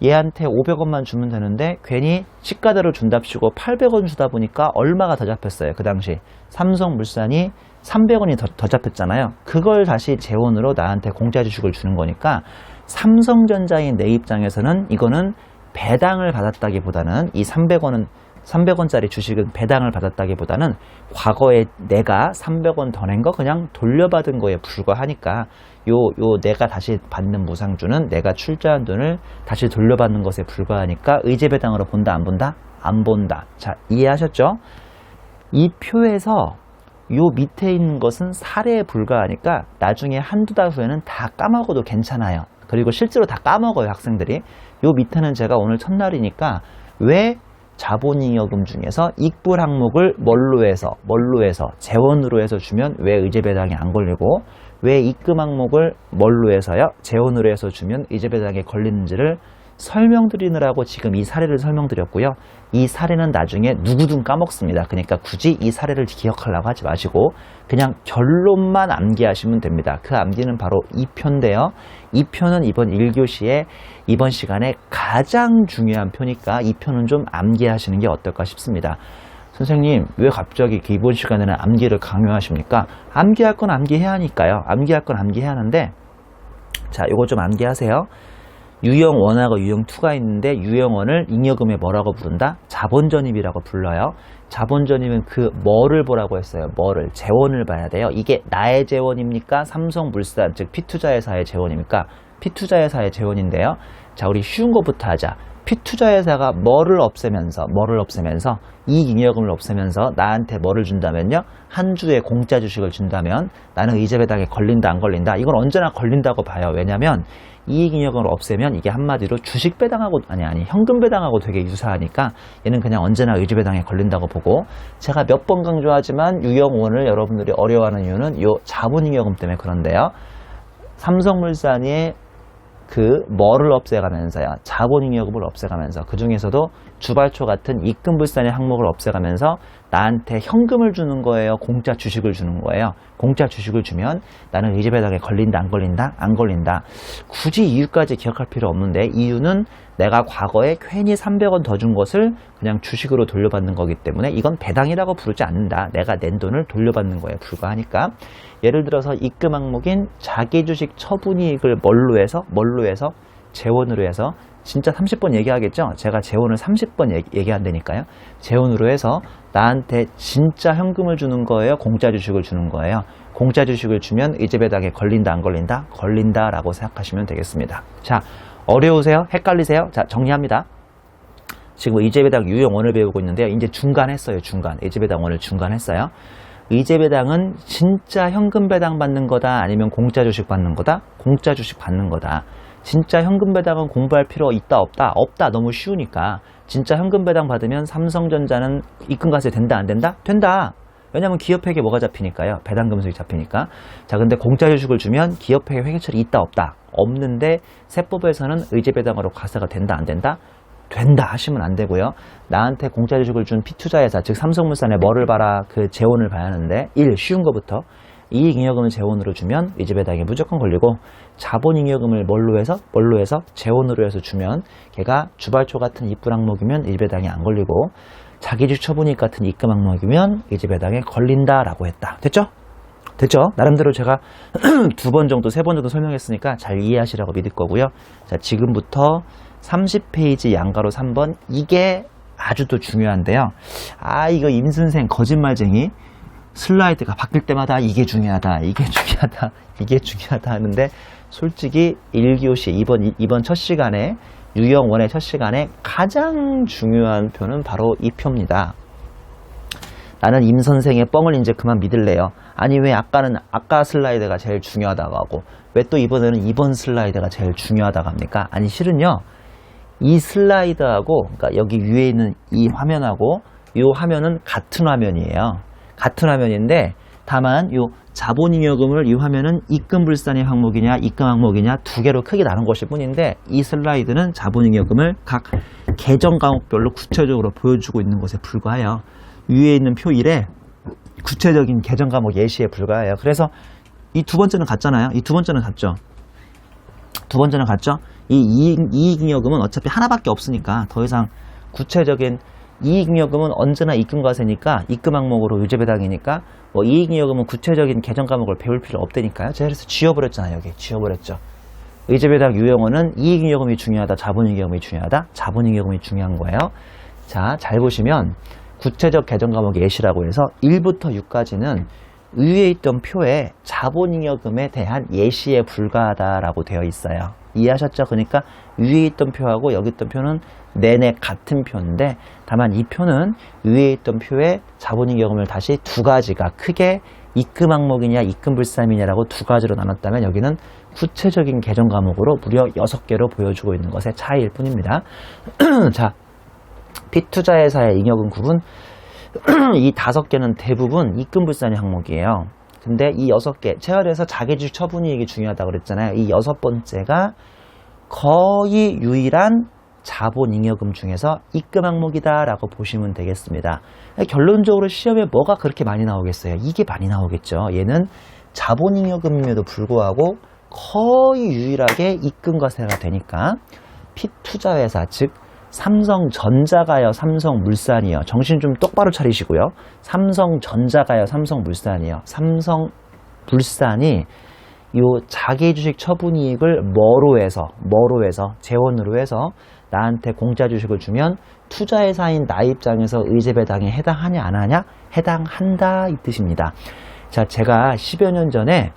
얘한테 500원만 주면 되는데 괜히 시가대로 준답시고 800원 주다 보니까 얼마가 더 잡혔어요. 그 당시 삼성물산이 300원이 더 잡혔잖아요. 그걸 다시 재원으로 나한테 공짜 주식을 주는 거니까 삼성전자인 내 입장에서는 이거는 배당을 받았다기보다는 이 300원짜리 주식은 배당을 받았다기보다는 과거에 내가 300원 더 낸 거 그냥 돌려받은 거에 불과하니까 요 내가 다시 받는 무상주는 내가 출자한 돈을 다시 돌려받는 것에 불과하니까 의제배당으로 본다, 안 본다? 안 본다. 자, 이해하셨죠? 이 표에서 요 밑에 있는 것은 사례에 불과하니까 나중에 한두 달 후에는 다 까먹어도 괜찮아요. 그리고 실제로 다 까먹어요, 학생들이. 요 밑에는 제가 오늘 첫날이니까 왜 자본잉여금 중에서 익불 항목을 뭘로 해서 재원으로 해서 주면 왜 의제배당이 안 걸리고 왜 입금 항목을 뭘로 해서요? 재원으로 해서 주면 의제배당에 걸리는지를 설명드리느라고 지금 이 사례를 설명드렸고요. 이 사례는 나중에 누구든 까먹습니다. 그러니까 굳이 이 사례를 기억하려고 하지 마시고 그냥 결론만 암기하시면 됩니다. 그 암기는 바로 이 표인데요. 이 표는 이번 1교시에 이번 시간에 가장 중요한 표니까 이 표는 좀 암기하시는 게 어떨까 싶습니다. 선생님, 왜 갑자기 이번 시간에는 암기를 강요하십니까? 암기할 건 암기해야 하니까요. 암기할 건 암기해야 하는데, 자, 이거 좀 암기하세요. 유형1하고 유형2가 있는데 유형1을 잉여금에 뭐라고 부른다? 자본전입이라고 불러요. 자본전입은 그 뭐를 보라고 했어요? 뭐를? 재원을 봐야 돼요. 이게 나의 재원입니까? 삼성물산, 즉 P투자회사의 재원입니까? P투자회사의 재원인데요. 자, 우리 쉬운 것부터 하자. P투자회사가 뭐를 없애면서 이익잉여금을 없애면서 나한테 뭐를 준다면요? 한 주에 공짜 주식을 준다면 나는 의제배당에 걸린다, 안 걸린다? 이건 언제나 걸린다고 봐요. 왜냐면 이익잉여금을 없애면 이게 한마디로 주식 배당하고 현금 배당하고 되게 유사하니까 얘는 그냥 언제나 의제배당에 걸린다고 보고, 제가 몇 번 강조하지만 유형1을 여러분들이 어려워하는 이유는 요 자본잉여금 때문에 그런데요. 삼성물산이 그 뭐를 없애가면서요, 자본잉여금을 없애가면서 그 중에서도 주발초 같은 입금불산의 항목을 없애가면서 나한테 현금을 주는 거예요, 공짜 주식을 주는 거예요? 공짜 주식을 주면 나는 의제배당에 걸린다, 안 걸린다? 안 걸린다. 굳이 이유까지 기억할 필요 없는데, 이유는 내가 과거에 괜히 300원 더 준 것을 그냥 주식으로 돌려받는 거기 때문에 이건 배당이라고 부르지 않는다. 내가 낸 돈을 돌려받는 거에 불과하니까. 예를 들어서 입금 항목인 자기주식 처분이익을 뭘로 해서? 재원으로 해서. 진짜 30번 얘기하겠죠? 제가 재원을 30번 얘기한다니까요. 재원으로 해서 나한테 진짜 현금을 주는 거예요? 공짜 주식을 주는 거예요? 공짜 주식을 주면 의제배당에 걸린다, 안 걸린다? 걸린다 라고 생각하시면 되겠습니다. 자, 어려우세요? 헷갈리세요? 자, 정리합니다. 지금 의제배당 유형1을 배우고 있는데요. 이제 중간했어요. 의제배당1을 중간했어요. 의제배당은 진짜 현금 배당 받는 거다, 아니면 공짜 주식 받는 거다? 공짜 주식 받는 거다. 진짜 현금 배당은 공부할 필요 있다, 없다? 없다. 너무 쉬우니까. 진짜 현금 배당 받으면 삼성전자는 입금과세 된다, 안 된다? 된다. 왜냐면 기업회계 뭐가 잡히니까요. 배당금수익 잡히니까. 자, 근데 공짜 주식을 주면 기업회계 회계처리 있다, 없다? 없는데 세법에서는 의제배당으로 과세가 된다, 안 된다? 된다 하시면 안 되고요. 나한테 공짜 주식을 준 P투자회사, 즉 삼성물산에 뭐를 봐라? 그 재원을 봐야 하는데, 1. 쉬운 거부터. 이익잉여금을 재원으로 주면 의제배당에 무조건 걸리고, 자본잉여금을 뭘로 해서? 재원으로 해서 주면 걔가 주발초 같은 입불 항목이면 의제배당이 안 걸리고, 자기주식 처분이익 같은 입금 항목이면 의제배당에 걸린다라고 했다. 됐죠? 나름대로 제가 2번 정도, 3번 정도 설명했으니까 잘 이해하시라고 믿을 거고요. 자, 지금부터 30페이지 양가로 3번, 이게 아주 또 중요한데요. 이거 임선생 거짓말쟁이, 슬라이드가 바뀔 때마다 이게 중요하다 하는데, 솔직히 1교시 이번 첫 시간에 유형 1의 첫 시간에 가장 중요한 표는 바로 이 표입니다. 나는 임 선생의 뻥을 이제 그만 믿을래요. 아니 왜 아까 슬라이드가 제일 중요하다고 하고 왜 또 이번에는 이번 슬라이드가 제일 중요하다고 합니까? 아니 실은요. 이 슬라이드하고 그러니까 여기 위에 있는 이 화면하고 이 화면은 같은 화면이에요. 같은 화면인데 다만 이 자본잉여금을 이 화면은 입금불산의 항목이냐 입금 항목이냐 두 개로 크게 나눈 것일 뿐인데 이 슬라이드는 자본잉여금을 각 계정 과목별로 구체적으로 보여주고 있는 것에 불과해요. 위에 있는 표 1에 구체적인 계정 과목 예시에 불과해요. 그래서 이 두 번째는 같잖아요. 이 두 번째는 같죠. 두 번째는 같죠. 이 이익잉여금은 어차피 하나밖에 없으니까 더 이상 구체적인 이익잉여금은 언제나 입금과세니까 입금 항목으로 유죄배당이니까 뭐 이익잉여금은 구체적인 계정 과목을 배울 필요 없다니까요. 제가 그래서 지워버렸잖아요. 여기 지워버렸죠. 의제배당 유형어는 이익잉여금이 중요하다, 자본잉여금이 중요하다, 자본잉여금이 중요한 거예요. 자, 잘 보시면 구체적 계정 과목 예시라고 해서 1부터 6까지는 위에 있던 표에 자본잉여금에 대한 예시에 불과하다라고 되어 있어요. 이해하셨죠? 그러니까 위에 있던 표하고 여기 있던 표는 내내 같은 표인데 다만 이 표는 위에 있던 표에 자본잉여금을 다시 두 가지가 크게 입금 항목이냐 입금 불사이냐라고 두 가지로 나눴다면 여기는 구체적인 계정 과목으로 무려 6개로 보여주고 있는 것의 차이일 뿐입니다. 자, 피투자회사의 잉여금 굴은 이 5개는 대부분 입금불산의 항목이에요. 근데 이 6개, 채널에서 자기주식 처분이익이 중요하다고 그랬잖아요. 이 6번째가 거의 유일한 자본잉여금 중에서 입금 항목이다 라고 보시면 되겠습니다. 결론적으로 시험에 뭐가 그렇게 많이 나오겠어요? 이게 많이 나오겠죠. 얘는 자본잉여금임에도 불구하고 거의 유일하게 입금과세가 되니까 피투자회사, 즉 삼성전자가요, 삼성물산이요. 정신 좀 똑바로 차리시고요. 삼성전자가요, 삼성물산이요. 삼성물산이 요 자기주식 처분이익을 뭐로 해서 재원으로 해서 나한테 공짜 주식을 주면 투자회사인 나 입장에서 의제배당에 해당하냐 안 하냐? 해당한다 이 뜻입니다. 자, 제가 10여 년 전에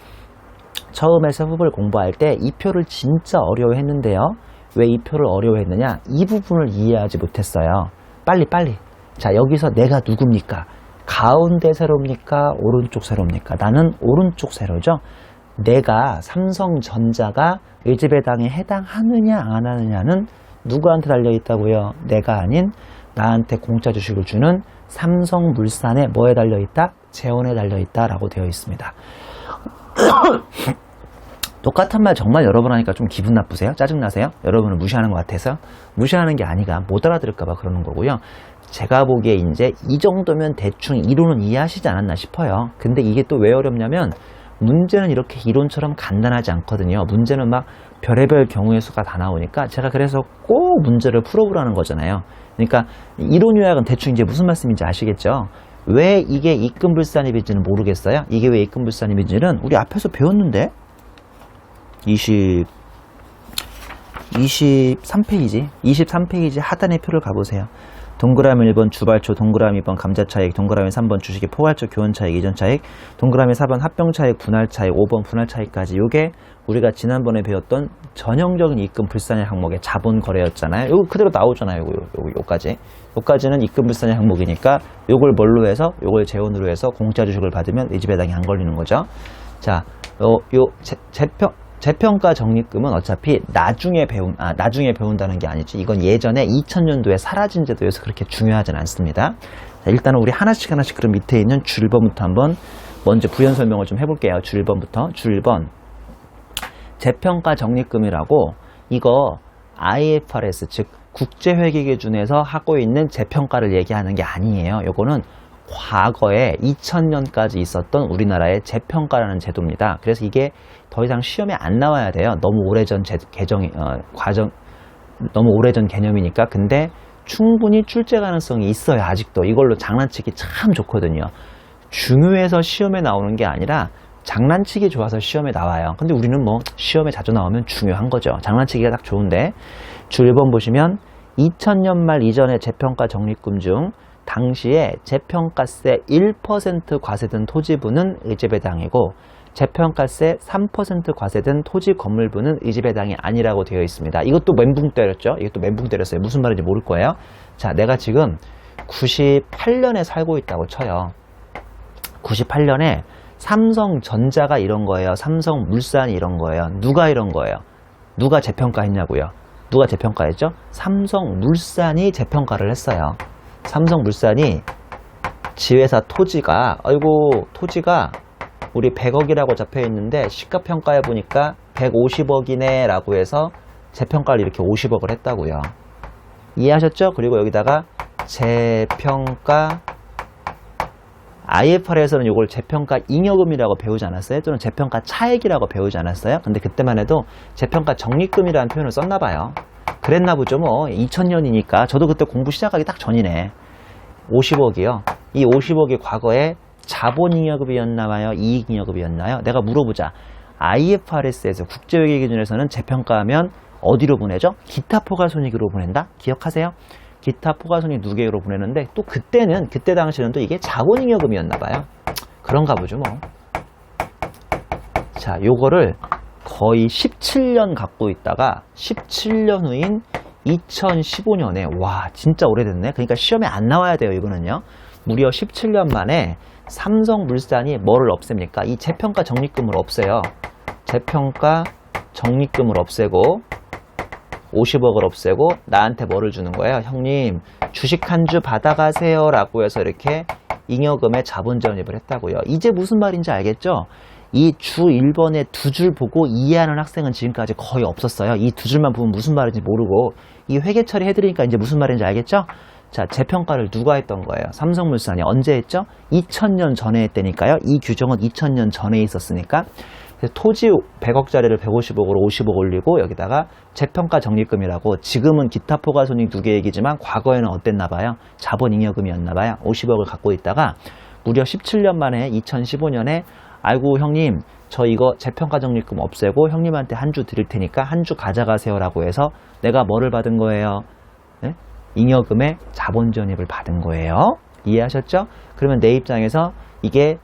처음에 세법을 공부할 때 이 표를 진짜 어려워했는데요. 왜 이 표를 어려워했느냐? 이 부분을 이해하지 못했어요. 빨리. 자, 여기서 내가 누굽니까? 가운데 세로입니까? 오른쪽 세로입니까? 나는 오른쪽 세로죠. 내가 삼성전자가 의제배당에 해당하느냐 안 하느냐는 누구한테 달려있다고요? 내가 아닌 나한테 공짜 주식을 주는 삼성물산에 뭐에 달려있다? 재원에 달려있다라고 되어 있습니다. 똑같은 말 정말 여러 번 하니까 좀 기분 나쁘세요? 짜증나세요? 여러분을 무시하는 것 같아서? 무시하는 게 아니라 못 알아들을까봐 그러는 거고요. 제가 보기에 이제 이 정도면 대충 이론은 이해하시지 않았나 싶어요. 근데 이게 또 왜 어렵냐면 문제는 이렇게 이론처럼 간단하지 않거든요. 문제는 막 별의별 경우의 수가 다 나오니까 제가 그래서 꼭 문제를 풀어보라는 거잖아요. 그러니까 이론 요약은 대충 이제 무슨 말씀인지 아시겠죠? 왜 이게 입금불산입인지는 모르겠어요? 이게 왜 입금불산입인지는 우리 앞에서 배웠는데 23페이지 하단의 표를 가보세요. 동그라미 1번 주발초, 동그라미 2번 감자차익, 동그라미 3번 주식의 포괄적 교환차익, 이전차익, 동그라미 4번 합병차익, 분할차익, 5번 분할차익까지 요게 우리가 지난번에 배웠던 전형적인 입금 불산의 항목의 자본거래였잖아요. 요거 그대로 나오잖아요. 요까지는 입금 불산의 항목이니까 요걸 뭘로 해서 요걸 재원으로 해서 공짜 주식을 받으면 의지배당이 안 걸리는 거죠. 자, 재평가 적립금은 어차피 나중에 배운다는 게 아니지. 이건 예전에 2000년도에 사라진 제도여서 그렇게 중요하진 않습니다. 자, 일단은 우리 하나씩 그럼 밑에 있는 줄 1번부터 한번 먼저 부연 설명을 좀 해볼게요. 줄 1번부터. 줄 1번. 재평가 적립금이라고 이거 IFRS 즉 국제회계기준에서 하고 있는 재평가를 얘기하는 게 아니에요. 요거는 과거에 2000년까지 있었던 우리나라의 재평가라는 제도입니다. 그래서 이게 더 이상 시험에 안 나와야 돼요. 너무 오래전 너무 오래전 개념이니까. 근데 충분히 출제 가능성이 있어요. 아직도 이걸로 장난치기 참 좋거든요. 중요해서 시험에 나오는 게 아니라 장난치기 좋아서 시험에 나와요. 근데 우리는 뭐 시험에 자주 나오면 중요한 거죠. 장난치기가 딱 좋은데 줄 1번 보시면 2000년 말 이전의 재평가 적립금 중 당시에 재평가세 1% 과세된 토지분은 의제배당이고 재평가세 3% 과세된 토지 건물부는 의지배당이 아니라고 되어 있습니다. 이것도 멘붕 때렸죠. 이것도 멘붕 때렸어요. 무슨 말인지 모를 거예요. 자, 내가 지금 98년에 살고 있다고 쳐요. 98년에 삼성전자가 이런 거예요. 삼성물산이 이런 거예요. 누가 이런 거예요? 누가 재평가했냐고요? 누가 재평가했죠? 삼성물산이 재평가를 했어요. 삼성물산이 지회사 토지가 토지가 우리 100억이라고 잡혀 있는데 시가평가해 보니까 150억이네 라고 해서 재평가를 이렇게 50억을 했다고요. 이해하셨죠? 그리고 여기다가 재평가 IFR에서는 이걸 재평가 잉여금이라고 배우지 않았어요? 또는 재평가 차액이라고 배우지 않았어요? 근데 그때만 해도 재평가 적립금이라는 표현을 썼나 봐요. 그랬나 보죠. 뭐 2000년이니까 저도 그때 공부 시작하기 딱 전이네. 50억이요. 이 50억이 과거에 자본잉여금이었나요? 이익잉여금이었나요? 내가 물어보자. IFRS에서 국제회계 기준에서는 재평가하면 어디로 보내죠? 기타 포괄손익으로 보낸다? 기억하세요? 기타 포괄손익 누계로 보내는데 또 그때 당시는 또 이게 자본잉여금이었나봐요. 그런가 보죠 뭐. 자, 요거를 거의 17년 갖고 있다가 17년 후인 2015년에 와 진짜 오래됐네. 그러니까 시험에 안 나와야 돼요. 이거는요. 무려 17년 만에 삼성물산이 뭐를 없앱니까? 이 재평가 적립금을 없애요. 재평가 적립금을 없애고 50억을 없애고 나한테 뭐를 주는 거예요? 형님 주식 한 주 받아가세요 라고 해서 이렇게 잉여금에 자본 전입을 했다고요. 이제 무슨 말인지 알겠죠? 이 주 1번에 두 줄 보고 이해하는 학생은 지금까지 거의 없었어요. 이 두 줄만 보면 무슨 말인지 모르고 이 회계 처리 해드리니까 이제 무슨 말인지 알겠죠? 자, 재평가를 누가 했던 거예요? 삼성물산이 언제 했죠? 2000년 전에 했다니까요. 이 규정은 2000년 전에 있었으니까. 토지 100억짜리를 150억으로 50억 올리고 여기다가 재평가 적립금이라고 지금은 기타 포괄손익 두 개 얘기지만 과거에는 어땠나 봐요. 자본잉여금이었나 봐요. 50억을 갖고 있다가 무려 17년 만에 2015년에 아이고 형님 저 이거 재평가 적립금 없애고 형님한테 한 주 드릴 테니까 한 주 가져가세요 라고 해서 내가 뭐를 받은 거예요? 네? 잉여금의 자본 전입을 받은 거예요. 이해하셨죠? 그러면 내 입장에서 이게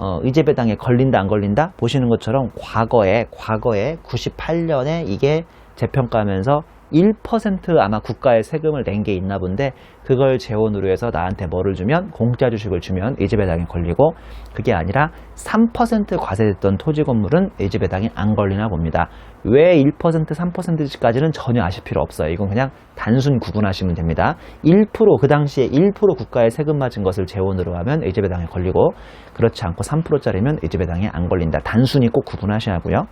의제배당에 걸린다 안 걸린다? 보시는 것처럼 과거에 98년에 이게 재평가하면서 1% 아마 국가에 세금을 낸 게 있나 본데 그걸 재원으로 해서 나한테 뭐를 주면 공짜 주식을 주면 의제배당에 걸리고 그게 아니라 3% 과세됐던 토지 건물은 의제배당이 안 걸리나 봅니다. 왜 1% 3%까지는 전혀 아실 필요 없어요. 이건 그냥 단순 구분하시면 됩니다. 1% 그 당시에 1% 국가에 세금 맞은 것을 재원으로 하면 의제배당에 걸리고 그렇지 않고 3%짜리면 의제배당에 안 걸린다. 단순히 꼭 구분하셔야 하고요.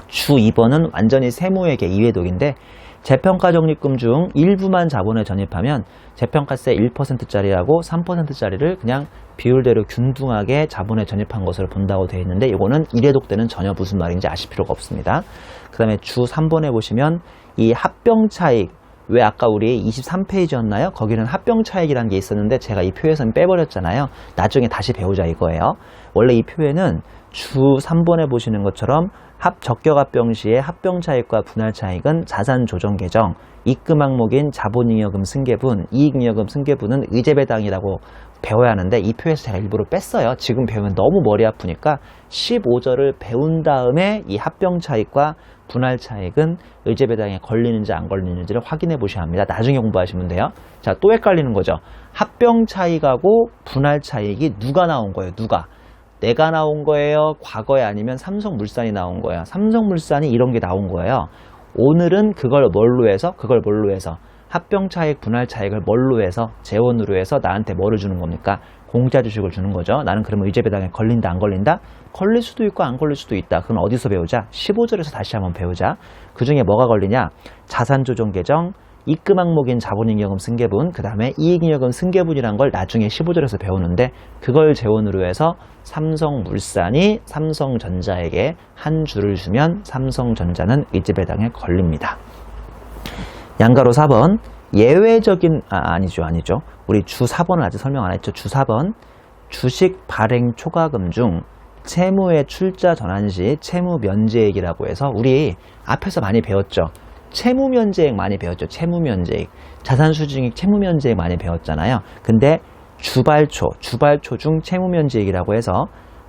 주 2번은 완전히 세무회계 이해독인데 재평가 적립금 중 일부만 자본에 전입하면 재평가세 1%짜리하고 3%짜리를 그냥 비율대로 균등하게 자본에 전입한 것으로 본다고 되어 있는데 이거는 이해독 때는 전혀 무슨 말인지 아실 필요가 없습니다. 그 다음에 주 3번에 보시면 이 합병차익 왜 아까 우리 23페이지였나요? 거기는 합병차익이라는 게 있었는데 제가 이 표에서는 빼버렸잖아요. 나중에 다시 배우자 이거예요. 원래 이 표에는 주 3번에 보시는 것처럼 적격합병 시의 합병차익과 분할차익은 자산조정계정, 입금 항목인 자본잉여금 승계분, 이익잉여금 승계분은 의제배당이라고 배워야 하는데 이 표에서 제가 일부러 뺐어요. 지금 배우면 너무 머리 아프니까 15절을 배운 다음에 이 합병차익과 분할차익은 의제배당에 걸리는지 안 걸리는지를 확인해 보셔야 합니다. 나중에 공부하시면 돼요. 자, 또 헷갈리는 거죠. 합병차익하고 분할차익이 누가 나온 거예요? 누가? 내가 나온 거예요? 과거에 아니면 삼성물산이 나온 거예요? 삼성물산이 이런 게 나온 거예요. 오늘은 그걸 뭘로 해서? 합병차익, 분할차익을 뭘로 해서? 재원으로 해서 나한테 뭐를 주는 겁니까? 공짜 주식을 주는 거죠. 나는 그러면 의제배당에 걸린다 안 걸린다? 걸릴 수도 있고 안 걸릴 수도 있다. 그건 어디서 배우자? 15절에서 다시 한번 배우자. 그 중에 뭐가 걸리냐? 자산조정계정, 입금 항목인 자본잉여금 승계분, 그 다음에 이익잉여금 승계분이란 걸 나중에 15절에서 배우는데 그걸 재원으로 해서 삼성물산이 삼성전자에게 한 주를 주면 삼성전자는 의제배당에 걸립니다. 양가로 4번 예외적인 아니죠. 우리 주 4번은 아직 설명 안 했죠. 주 4번 주식 발행 초과금 중 채무의 출자 전환 시 채무 면제액이라고 해서 우리 앞에서 많이 배웠죠. 채무 면제액 많이 배웠죠. 채무 면제액. 자산 수증액 채무 면제액 많이 배웠잖아요. 근데 주발초 중 채무 면제액이라고 해서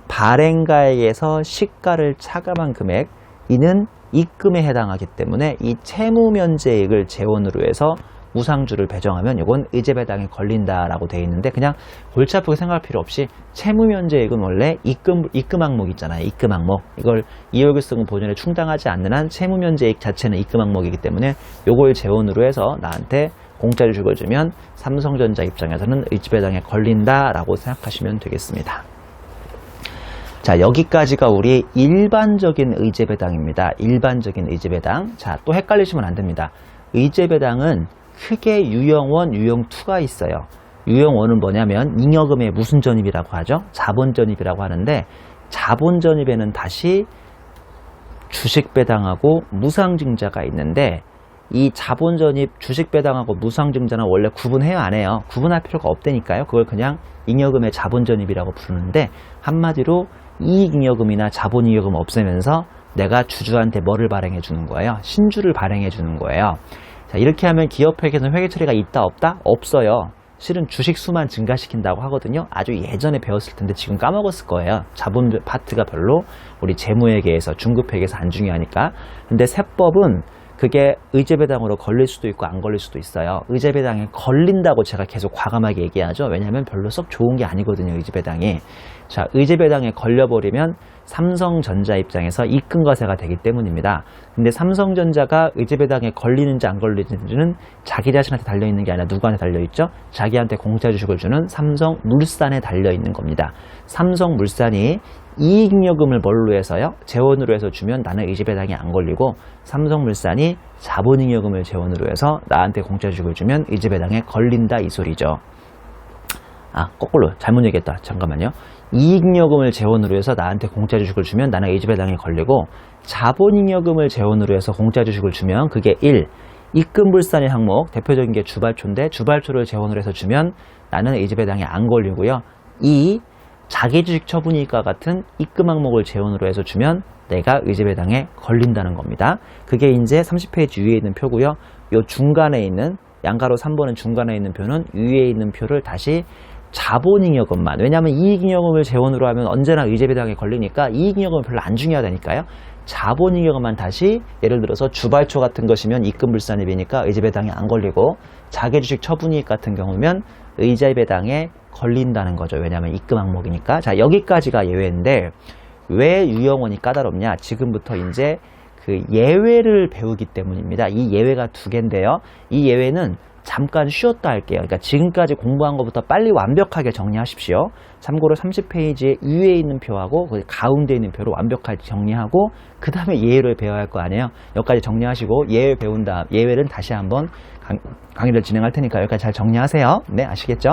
발행가에게서 시가를 차감한 금액, 이는 입금에 해당하기 때문에 이 채무면제액을 재원으로 해서 무상주를 배정하면 이건 의제배당에 걸린다라고 되어 있는데, 그냥 골치 아프게 생각할 필요 없이 채무면제액은 원래 입금 항목 있잖아요. 입금 항목. 이걸 이월결손금 보존에 충당하지 않는 한 채무면제액 자체는 입금 항목이기 때문에 이걸 재원으로 해서 나한테 공짜 주식을 주면 삼성전자 입장에서는 의제배당에 걸린다라고 생각하시면 되겠습니다. 자, 여기까지가 우리 일반적인 의제배당입니다. 일반적인 의제배당. 자, 또 헷갈리시면 안 됩니다. 의제배당은 크게 유형 1, 유형 2가 있어요. 유형 1은 뭐냐면 잉여금의 무슨 전입이라고 하죠? 자본전입이라고 하는데, 자본전입에는 다시 주식배당하고 무상증자가 있는데, 이 자본전입, 주식배당하고 무상증자는 원래 구분해요, 안 해요? 구분할 필요가 없다니까요. 그걸 그냥 잉여금의 자본전입이라고 부르는데, 한마디로 이익잉여금이나 자본잉여금 없애면서 내가 주주한테 뭐를 발행해 주는 거예요? 신주를 발행해 주는 거예요. 자, 이렇게 하면 기업회계에서는 회계 처리가 있다 없다? 없어요. 실은 주식 수만 증가시킨다고 하거든요. 아주 예전에 배웠을 텐데 지금 까먹었을 거예요. 자본 파트가 별로 우리 재무회계에서, 중급회계에서 안 중요하니까. 근데 세법은 그게 의제배당으로 걸릴 수도 있고 안 걸릴 수도 있어요. 의제배당에 걸린다고 제가 계속 과감하게 얘기하죠. 왜냐하면 별로 썩 좋은 게 아니거든요, 의제배당이. 자, 의제배당에 걸려버리면 삼성전자 입장에서 입금과세가 되기 때문입니다. 근데 삼성전자가 의제배당에 걸리는지 안 걸리는지는 자기 자신한테 달려있는 게 아니라 누구한테 달려있죠? 자기한테 공짜 주식을 주는 삼성물산에 달려있는 겁니다. 삼성물산이 이익잉여금을 뭘로 해서요? 재원으로 해서 주면 나는 의제배당이 안 걸리고, 삼성물산이 자본잉여금을 재원으로 해서 나한테 공짜 주식을 주면 의제배당에 걸린다, 이 소리죠. 아, 거꾸로 잘못 얘기했다. 잠깐만요. 이익잉여금을 재원으로 해서 나한테 공짜 주식을 주면 나는 의제배당에 걸리고, 자본잉여금을 재원으로 해서 공짜 주식을 주면 그게 1. 입금불산의 항목, 대표적인 게 주발초인데 주발초를 재원으로 해서 주면 나는 의제배당에 안 걸리고요. 2. 자기주식 처분이익과 같은 입금 항목을 재원으로 해서 주면 내가 의제배당에 걸린다는 겁니다. 그게 이제 30페이지 위에 있는 표고요. 요 중간에 있는 양가로 3번은 중간에 있는 표는 위에 있는 표를 다시 자본잉여금만, 왜냐하면 이익잉여금을 재원으로 하면 언제나 의제배당에 걸리니까 이익잉여금은 별로 안 중요하다니까요. 자본잉여금만 다시, 예를 들어서 주발초 같은 것이면 입금불산입이니까 의제배당에 안 걸리고, 자기주식 처분이익 같은 경우면 의제배당에 걸린다는 거죠. 왜냐하면 입금 항목이니까. 자, 여기까지가 예외인데 왜 유형원이 까다롭냐? 지금부터 이제 그 예외를 배우기 때문입니다. 이 예외가 두 개인데요. 이 예외는 잠깐 쉬었다 할게요. 그러니까 지금까지 공부한 것부터 빨리 완벽하게 정리하십시오. 참고로 30페이지에 위에 있는 표하고 그 가운데 있는 표를 완벽하게 정리하고 그 다음에 예외를 배워야 할 거 아니에요. 여기까지 정리하시고 예외 배운 다음 예외는 다시 한번 강의를 진행할 테니까 여기까지 잘 정리하세요. 네, 아시겠죠?